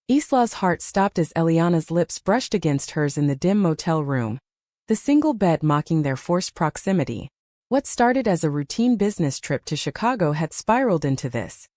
Isla's heart stopped as Eliana's lips brushed against hers in the dim motel room, the single bed mocking their forced proximity. What started as a routine business trip to Chicago had spiraled into this.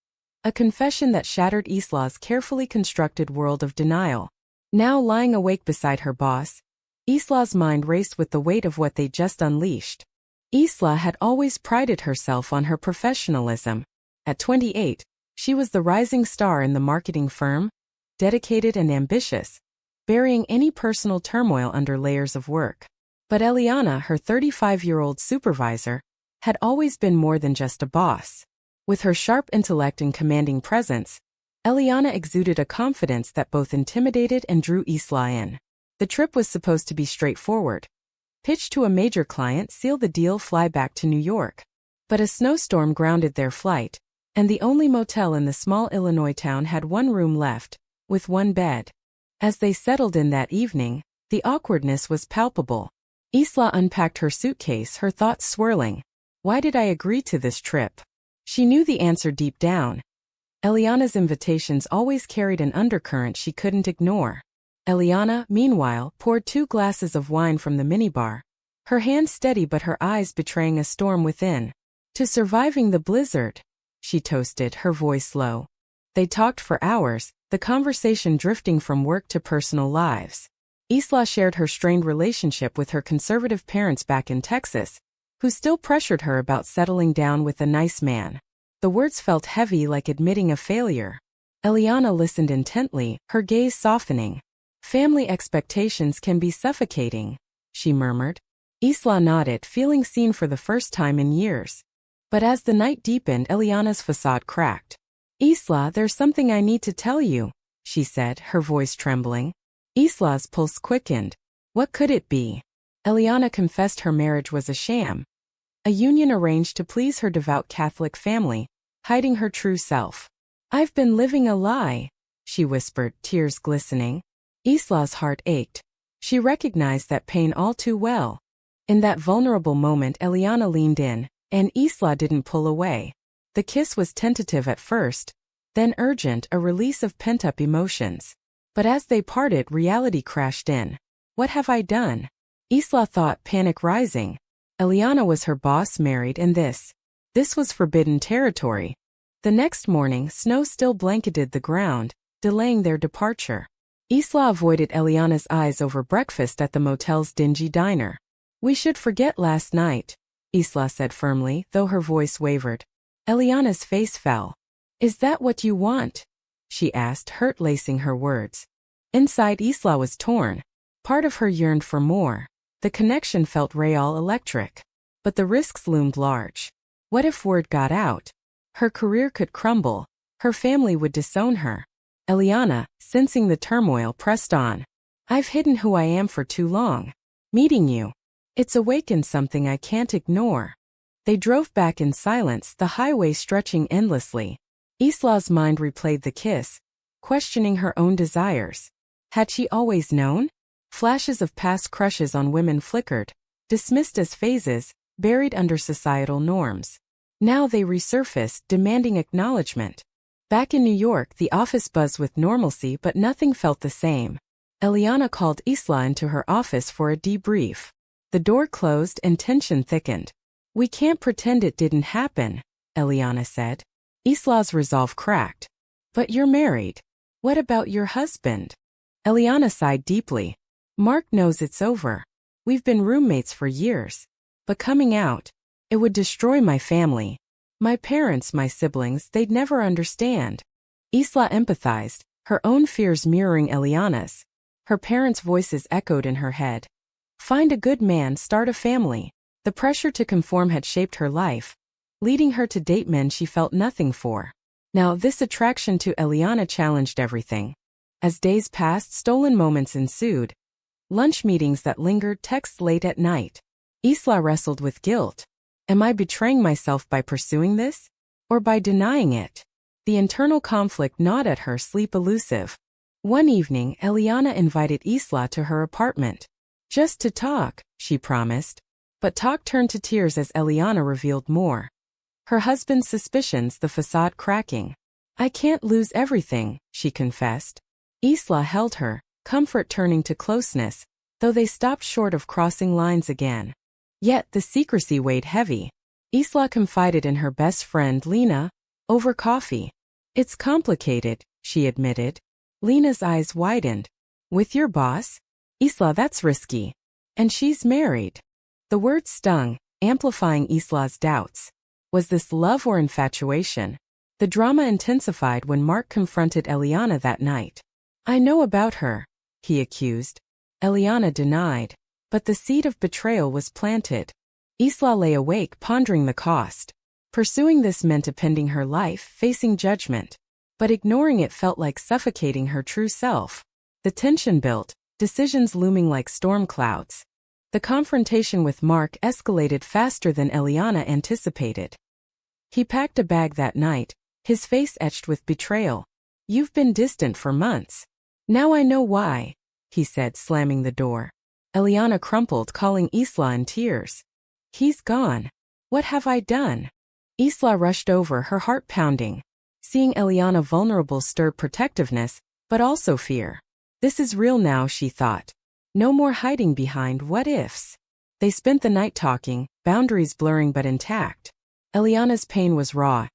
A confession that shattered Isla's carefully constructed world of denial. Now lying awake beside her boss, Isla's mind raced with the weight of what they'd just unleashed. Isla had always prided herself on her professionalism. At 28, she was the rising star in the marketing firm, dedicated and ambitious, burying any personal turmoil under layers of work. But Eliana, her 35-year-old supervisor, had always been more than just a boss. With her sharp intellect and commanding presence, Eliana exuded a confidence that both intimidated and drew Isla in. The trip was supposed to be straightforward. Pitch to a major client, seal the deal, fly back to New York. But a snowstorm grounded their flight, and the only motel in the small Illinois town had one room left, with one bed. As they settled in that evening, the awkwardness was palpable. Isla unpacked her suitcase, her thoughts swirling. Why did I agree to this trip? She knew the answer deep down. Eliana's invitations always carried an undercurrent she couldn't ignore. Eliana, meanwhile, poured 2 glasses of wine from the minibar, her hand steady but her eyes betraying a storm within. To surviving the blizzard, she toasted, her voice low. They talked for hours, the conversation drifting from work to personal lives. Isla shared her strained relationship with her conservative parents back in Texas, who still pressured her about settling down with a nice man. The words felt heavy, like admitting a failure. Eliana listened intently, her gaze softening. Family expectations can be suffocating, she murmured. Isla nodded, feeling seen for the first time in years. But as the night deepened, Eliana's facade cracked. Isla, there's something I need to tell you, she said, her voice trembling. Isla's pulse quickened. What could it be? Eliana confessed her marriage was a sham. A union arranged to please her devout Catholic family, hiding her true self. I've been living a lie, she whispered, tears glistening. Isla's heart ached. She recognized that pain all too well. In that vulnerable moment, Eliana leaned in, and Isla didn't pull away. The kiss was tentative at first, then urgent, a release of pent-up emotions. But as they parted, reality crashed in. What have I done? Isla thought, panic rising. Eliana was her boss, married, and this was forbidden territory. The next morning, snow still blanketed the ground, delaying their departure. Isla avoided Eliana's eyes over breakfast at the motel's dingy diner. We should forget last night, Isla said firmly, though her voice wavered. Eliana's face fell. Is that what you want? She asked, hurt lacing her words. Inside, Isla was torn. Part of her yearned for more. The connection felt real, electric. But the risks loomed large. What if word got out? Her career could crumble. Her family would disown her. Eliana, sensing the turmoil, pressed on. I've hidden who I am for too long. Meeting you, it's awakened something I can't ignore. They drove back in silence, the highway stretching endlessly. Isla's mind replayed the kiss, questioning her own desires. Had she always known? Flashes of past crushes on women flickered, dismissed as phases, buried under societal norms. Now they resurfaced, demanding acknowledgement. Back in New York, the office buzzed with normalcy, but nothing felt the same. Eliana called Isla into her office for a debrief. The door closed and tension thickened. We can't pretend it didn't happen, Eliana said. Isla's resolve cracked. But you're married. What about your husband? Eliana sighed deeply. Mark knows it's over. We've been roommates for years. But coming out, it would destroy my family. My parents, my siblings, they'd never understand. Isla empathized, her own fears mirroring Eliana's. Her parents' voices echoed in her head. Find a good man, start a family. The pressure to conform had shaped her life, leading her to date men she felt nothing for. Now this attraction to Eliana challenged everything. As days passed, stolen moments ensued. Lunch meetings that lingered, texts late at night. Isla wrestled with guilt. Am I betraying myself by pursuing this? Or by denying it? The internal conflict gnawed at her, sleep elusive. One evening, Eliana invited Isla to her apartment. Just to talk, she promised. But talk turned to tears as Eliana revealed more. Her husband's suspicions, the facade cracking. I can't lose everything, she confessed. Isla held her, comfort turning to closeness, though they stopped short of crossing lines again. Yet the secrecy weighed heavy. Isla confided in her best friend Lena, over coffee. It's complicated, she admitted. Lena's eyes widened. With your boss? Isla, that's risky. And she's married. The word stung, amplifying Isla's doubts. Was this love or infatuation? The drama intensified when Mark confronted Eliana that night. I know about her, he accused. Eliana denied. But the seed of betrayal was planted. Isla lay awake pondering the cost. Pursuing this meant appending her life, facing judgment. But ignoring it felt like suffocating her true self. The tension built, decisions looming like storm clouds. The confrontation with Mark escalated faster than Eliana anticipated. He packed a bag that night, his face etched with betrayal. You've been distant for months. Now I know why, he said, slamming the door. Eliana crumpled, calling Isla in tears. He's gone. What have I done? Isla rushed over, her heart pounding. Seeing Eliana vulnerable stirred protectiveness, but also fear. This is real now, she thought. No more hiding behind what-ifs. They spent the night talking, boundaries blurring but intact. Eliana's pain was raw.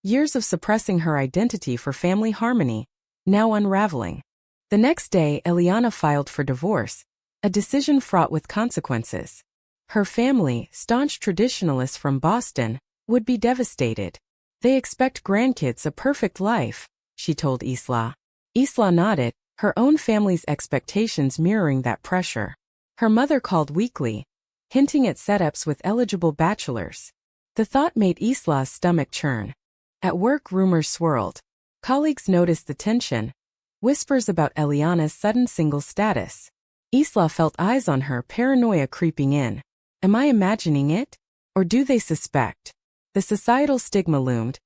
Years of suppressing her identity for family harmony, now unraveling. The next day, Eliana filed for divorce, a decision fraught with consequences. Her family, staunch traditionalists from Boston, would be devastated. They expect grandkids, a perfect life, she told Isla. Isla nodded, her own family's expectations mirroring that pressure. Her mother called weekly, hinting at setups with eligible bachelors. The thought made Isla's stomach churn. At work, rumors swirled. Colleagues noticed the tension. Whispers about Eliana's sudden single status. Isla felt eyes on her, paranoia creeping in. Am I imagining it? Or do they suspect? The societal stigma loomed.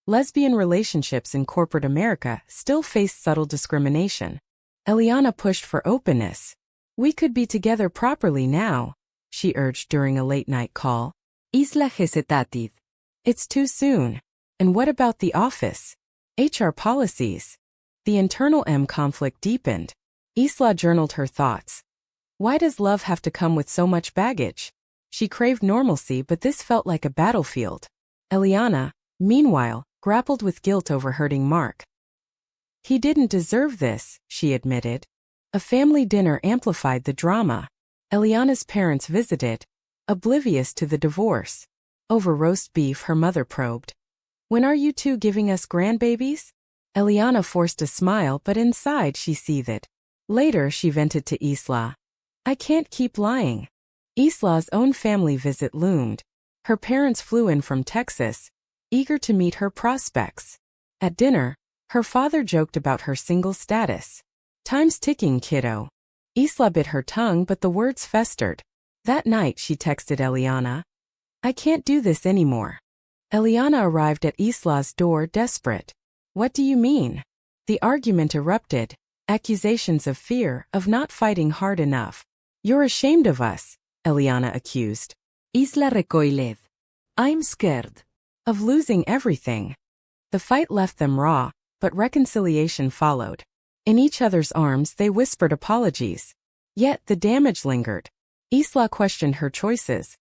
Lesbian relationships in corporate America still faced subtle discrimination. Eliana pushed for openness. We could be together properly now, she urged during a late-night call. Isla hesitated. It's too soon. And what about the office? HR policies. The internal conflict deepened. Isla journaled her thoughts. Why does love have to come with so much baggage? She craved normalcy, but this felt like a battlefield. Eliana, meanwhile, grappled with guilt over hurting Mark. He didn't deserve this, she admitted. A family dinner amplified the drama. Eliana's parents visited, oblivious to the divorce. Over roast beef, her mother probed. When are you two giving us grandbabies? Eliana forced a smile, but inside she seethed. Later she vented to Isla. I can't keep lying. Isla's own family visit loomed. Her parents flew in from Texas, eager to meet her prospects. At dinner, her father joked about her single status. Time's ticking, kiddo. Isla bit her tongue, but the words festered. That night she texted Eliana. I can't do this anymore. Eliana arrived at Isla's door, desperate. What do you mean? The argument erupted. Accusations of fear, of not fighting hard enough. You're ashamed of us, Eliana accused. Isla recoiled. I'm scared. Of losing everything. The fight left them raw, but reconciliation followed. In each other's arms they whispered apologies. Yet the damage lingered. Isla questioned her choices.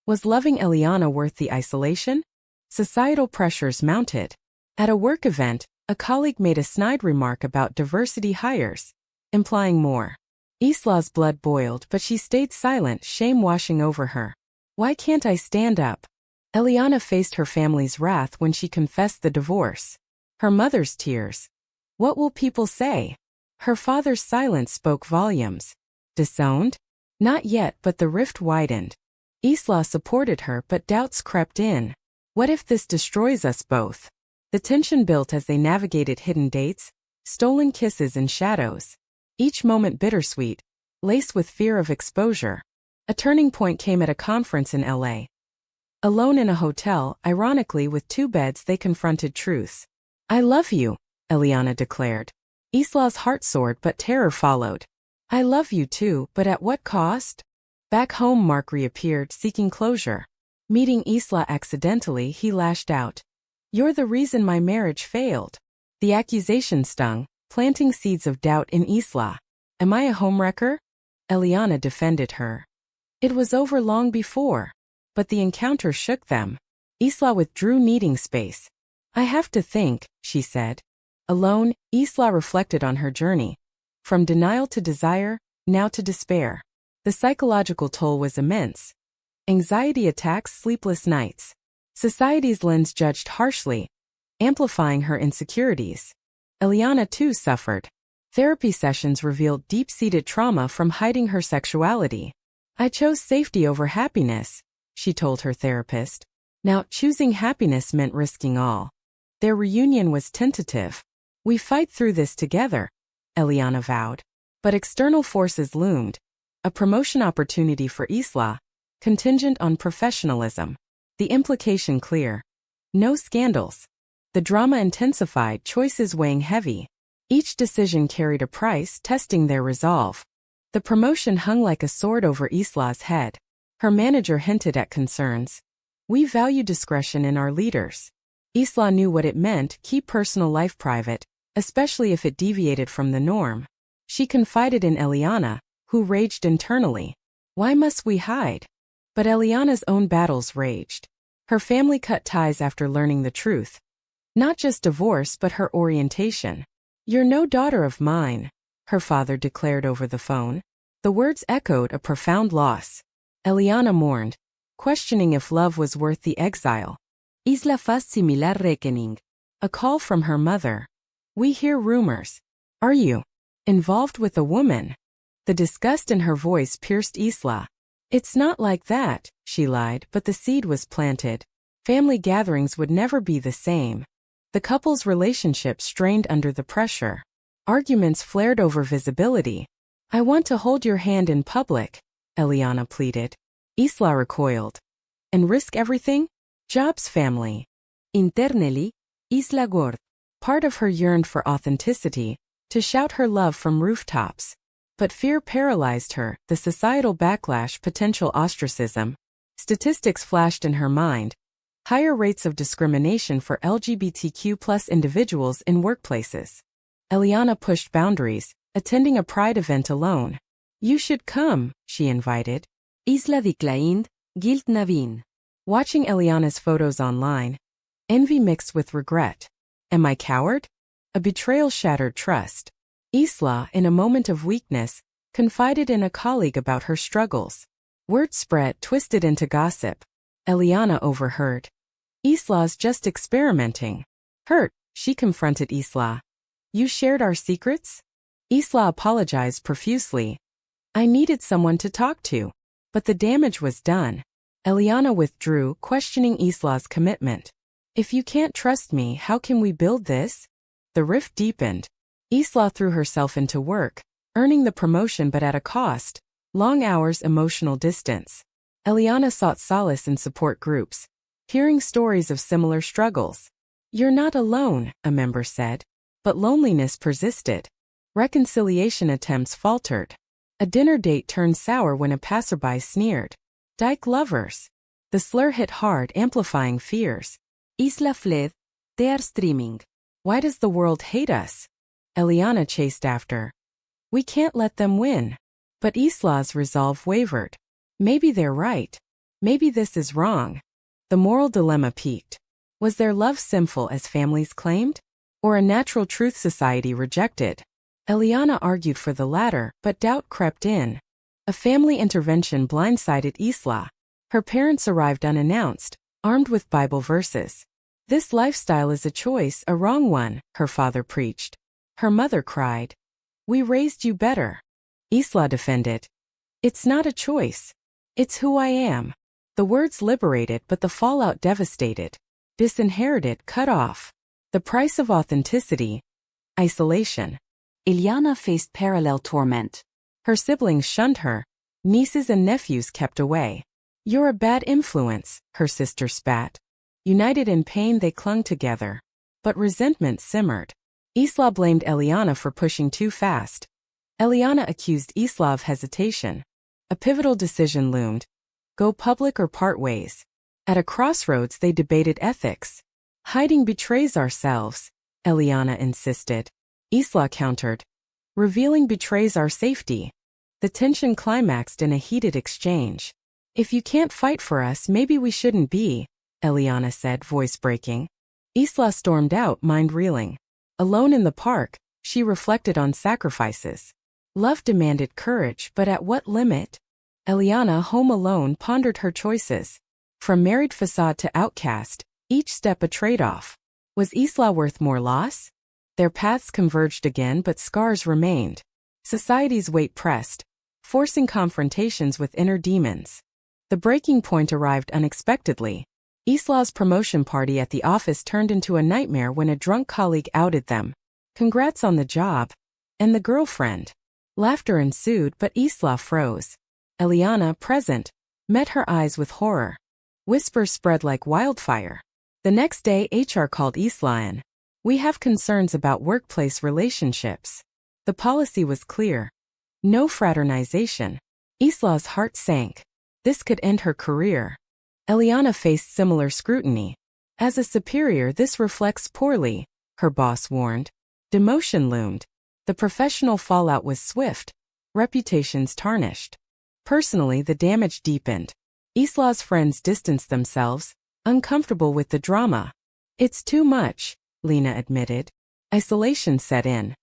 Was loving Eliana worth the isolation? Societal pressures mounted. At a work event, a colleague made a snide remark about diversity hires, implying more. Isla's blood boiled, but she stayed silent, shame washing over her. Why can't I stand up? Eliana faced her family's wrath when she confessed the divorce. Her mother's tears. What will people say? Her father's silence spoke volumes. Disowned? Not yet, but the rift widened. Isla supported her, but doubts crept in. What if this destroys us both? The tension built as they navigated hidden dates, stolen kisses and shadows. Each moment bittersweet, laced with fear of exposure. A turning point came at a conference in LA. Alone in a hotel, ironically with 2 beds, they confronted truths. I love you, Eliana declared. Isla's heart soared, but terror followed. I love you too, but at what cost? Back home, Mark reappeared, seeking closure. Meeting Isla accidentally, he lashed out. You're the reason my marriage failed. The accusation stung, planting seeds of doubt in Isla. Am I a homewrecker? Eliana defended her. It was over long before. But the encounter shook them. Isla withdrew, needing space. I have to think, she said. Alone, Isla reflected on her journey. From denial to desire, now to despair. The psychological toll was immense. Anxiety attacks, sleepless nights. Society's lens judged harshly, amplifying her insecurities. Eliana too suffered. Therapy sessions revealed deep-seated trauma from hiding her sexuality. I chose safety over happiness, she told her therapist. Now, choosing happiness meant risking all. Their reunion was tentative. We fight through this together, Eliana vowed. But external forces loomed. A promotion opportunity for Isla, contingent on professionalism. The implication clear. No scandals. The drama intensified, choices weighing heavy. Each decision carried a price, testing their resolve. The promotion hung like a sword over Isla's head. Her manager hinted at concerns. We value discretion in our leaders. Isla knew what it meant: keep personal life private, especially if it deviated from the norm. She confided in Eliana, who raged internally. Why must we hide? But Eliana's own battles raged. Her family cut ties after learning the truth. Not just divorce, but her orientation. You're no daughter of mine, her father declared over the phone. The words echoed a profound loss. Eliana mourned, questioning if love was worth the exile. Isla faz similar reckoning. A call from her mother. We hear rumors. Are you involved with a woman? The disgust in her voice pierced Isla. It's not like that, she lied, but the seed was planted. Family gatherings would never be the same. The couple's relationship strained under the pressure. Arguments flared over visibility. I want to hold your hand in public, Eliana pleaded. Isla recoiled. And risk everything? Jobs, family. Internally, Isla Gord. Part of her yearned for authenticity, to shout her love from rooftops. But fear paralyzed her, the societal backlash, potential ostracism. Statistics flashed in her mind. Higher rates of discrimination for LGBTQ+ individuals in workplaces. Eliana pushed boundaries, attending a pride event alone. You should come, she invited. Isla declined, guilt navin. Watching Eliana's photos online, envy mixed with regret. Am I coward? A betrayal shattered trust. Isla, in a moment of weakness, confided in a colleague about her struggles. Word spread, twisted into gossip. Eliana overheard. Isla's just experimenting. Hurt, she confronted Isla. You shared our secrets? Isla apologized profusely. I needed someone to talk to. But the damage was done. Eliana withdrew, questioning Isla's commitment. If you can't trust me, how can we build this? The rift deepened. Isla threw herself into work, earning the promotion but at a cost. Long hours, emotional distance. Eliana sought solace in support groups, hearing stories of similar struggles. You're not alone, a member said. But loneliness persisted. Reconciliation attempts faltered. A dinner date turned sour when a passerby sneered. Dyke lovers. The slur hit hard, amplifying fears. Isla fled. They are streaming. Why does the world hate us? Eliana chased after. We can't let them win. But Isla's resolve wavered. Maybe they're right. Maybe this is wrong. The moral dilemma peaked. Was their love sinful as families claimed? Or a natural truth society rejected? Eliana argued for the latter, but doubt crept in. A family intervention blindsided Isla. Her parents arrived unannounced, armed with Bible verses. This lifestyle is a choice, a wrong one, her father preached. Her mother cried. We raised you better. Isla defended. It's not a choice. It's who I am. The words liberated, but the fallout devastated. Disinherited, cut off. The price of authenticity. Isolation. Eliana faced parallel torment. Her siblings shunned her. Nieces and nephews kept away. You're a bad influence, her sister spat. United in pain, they clung together. But resentment simmered. Isla blamed Eliana for pushing too fast. Eliana accused Isla of hesitation. A pivotal decision loomed. Go public or part ways. At a crossroads, they debated ethics. Hiding betrays ourselves, Eliana insisted. Isla countered. Revealing betrays our safety. The tension climaxed in a heated exchange. If you can't fight for us, maybe we shouldn't be, Eliana said, voice breaking. Isla stormed out, mind reeling. Alone in the park, she reflected on sacrifices. Love demanded courage, but at what limit? Eliana, home alone, pondered her choices. From married facade to outcast, each step a trade-off. Was Isla worth more loss? Their paths converged again, but scars remained. Society's weight pressed, forcing confrontations with inner demons. The breaking point arrived unexpectedly. Isla's promotion party at the office turned into a nightmare when a drunk colleague outed them. Congrats on the job. And the girlfriend. Laughter ensued, but Isla froze. Eliana, present, met her eyes with horror. Whispers spread like wildfire. The next day, HR called Isla in. We have concerns about workplace relationships. The policy was clear. No fraternization. Isla's heart sank. This could end her career. Eliana faced similar scrutiny. As a superior, this reflects poorly, her boss warned. Demotion loomed. The professional fallout was swift. Reputations tarnished. Personally, the damage deepened. Isla's friends distanced themselves, uncomfortable with the drama. It's too much, Lena admitted. Isolation set in.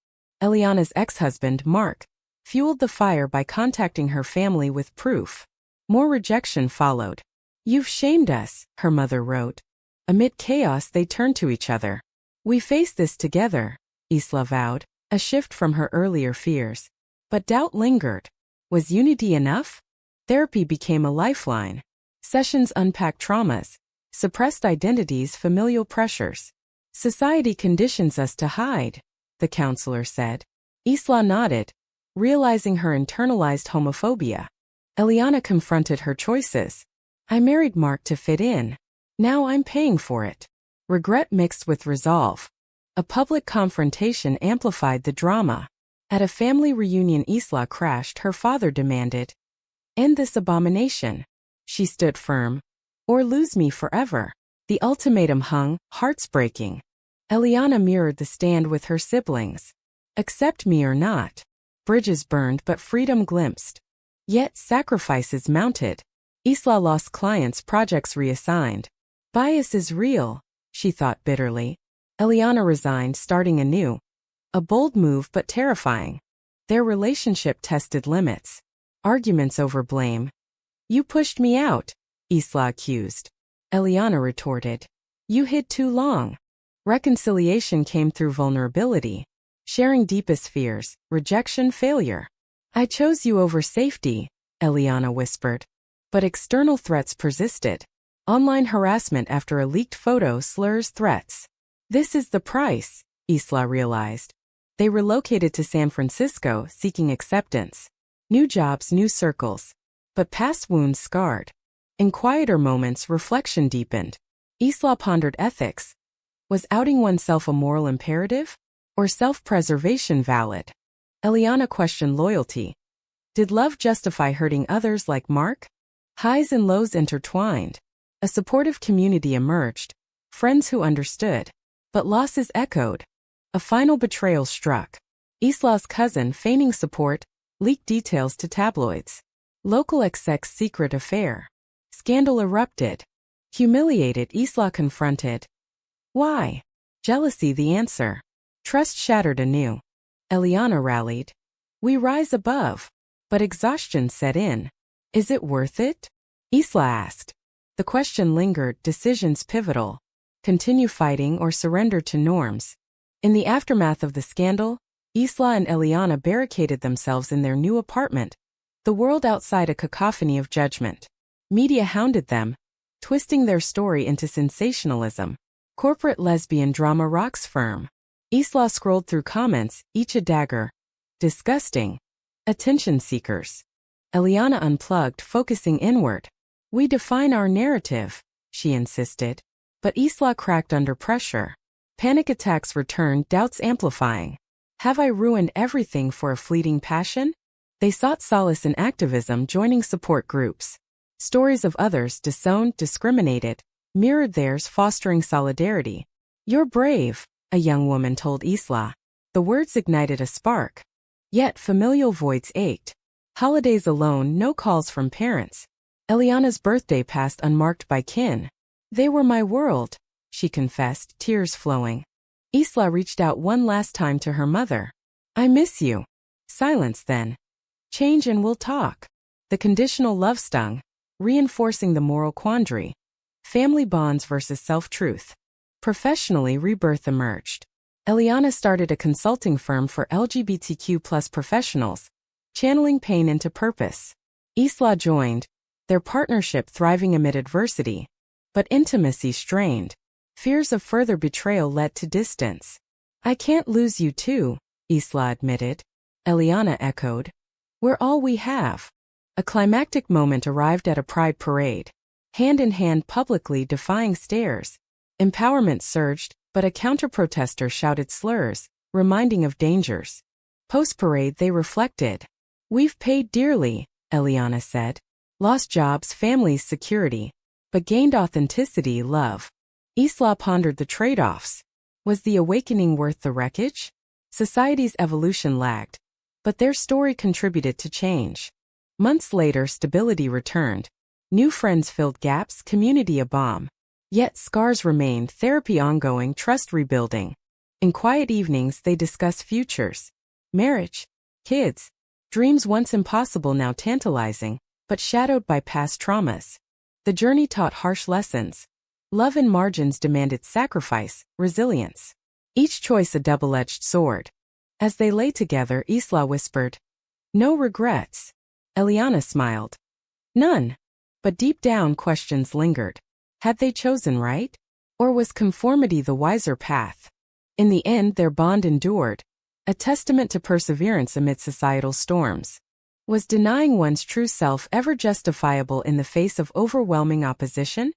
Eliana's ex-husband, Mark, fueled the fire by contacting her family with proof. More rejection followed. You've shamed us, her mother wrote. Amid chaos, they turned to each other. We face this together, Isla vowed, a shift from her earlier fears. But doubt lingered. Was unity enough? Therapy became a lifeline. Sessions unpacked traumas, suppressed identities, familial pressures. Society conditions us to hide, the counselor said. Isla nodded, realizing her internalized homophobia. Eliana confronted her choices. I married Mark to fit in. Now I'm paying for it. Regret mixed with resolve. A public confrontation amplified the drama. At a family reunion Isla crashed, her father demanded, "End this abomination." She stood firm. Or lose me forever. The ultimatum hung, hearts breaking. Eliana mirrored the stand with her siblings. Accept me or not. Bridges burned but freedom glimpsed. Yet sacrifices mounted. Isla lost clients, projects reassigned. Bias is real, she thought bitterly. Eliana resigned, starting anew. A bold move but terrifying. Their relationship tested limits. Arguments over blame. You pushed me out, Isla accused. Eliana retorted. You hid too long. Reconciliation came through vulnerability. Sharing deepest fears, rejection, failure. I chose you over safety, Eliana whispered. But external threats persisted. Online harassment after a leaked photo, slurs, threats. This is the price, Isla realized. They relocated to San Francisco, seeking acceptance. New jobs, new circles. But past wounds scarred. In quieter moments, reflection deepened. Isla pondered ethics. Was outing oneself a moral imperative? Or self-preservation valid? Eliana questioned loyalty. Did love justify hurting others like Mark? Highs and lows intertwined. A supportive community emerged. Friends who understood. But losses echoed. A final betrayal struck. Isla's cousin, feigning support, leaked details to tabloids. Local exec's secret affair. Scandal erupted. Humiliated, Isla confronted. Why? Jealousy the answer. Trust shattered anew. Eliana rallied. We rise above. But exhaustion set in. Is it worth it? Isla asked. The question lingered, decisions pivotal. Continue fighting or surrender to norms. In the aftermath of the scandal, Isla and Eliana barricaded themselves in their new apartment, the world outside a cacophony of judgment. Media hounded them, twisting their story into sensationalism. Corporate lesbian drama rocks firm. Isla scrolled through comments, each a dagger. Disgusting. Attention seekers. Eliana unplugged, focusing inward. We define our narrative, she insisted. But Isla cracked under pressure. Panic attacks returned, doubts amplifying. Have I ruined everything for a fleeting passion? They sought solace in activism, joining support groups. Stories of others disowned, discriminated, mirrored theirs, fostering solidarity. You're brave, a young woman told Isla. The words ignited a spark. Yet familial voids ached. Holidays alone, no calls from parents. Eliana's birthday passed unmarked by kin. They were my world, she confessed, tears flowing. Isla reached out one last time to her mother. I miss you. Silence then. Change and we'll talk. The conditional love stung, reinforcing the moral quandary. Family bonds versus self-truth. Professionally, rebirth emerged. Eliana started a consulting firm for LGBTQ+ professionals, channeling pain into purpose. Isla joined, their partnership thriving amid adversity. But intimacy strained. Fears of further betrayal led to distance. I can't lose you too, Isla admitted. Eliana echoed. We're all we have. A climactic moment arrived at a pride parade. Hand in hand publicly defying stares. Empowerment surged, but a counter-protester shouted slurs, reminding of dangers. Post-parade they reflected. We've paid dearly, Eliana said. Lost jobs, families, security. But gained authenticity, love. Isla pondered the trade-offs. Was the awakening worth the wreckage? Society's evolution lagged. But their story contributed to change. Months later, stability returned. New friends filled gaps, community a balm. Yet scars remained, therapy ongoing, trust rebuilding. In quiet evenings they discuss futures. Marriage. Kids. Dreams once impossible now tantalizing, but shadowed by past traumas. The journey taught harsh lessons. Love in margins demanded sacrifice, resilience. Each choice a double-edged sword. As they lay together, Isla whispered, no regrets. Eliana smiled. None. But deep down questions lingered. Had they chosen right? Or was conformity the wiser path? In the end, their bond endured, a testament to perseverance amid societal storms. Was denying one's true self ever justifiable in the face of overwhelming opposition?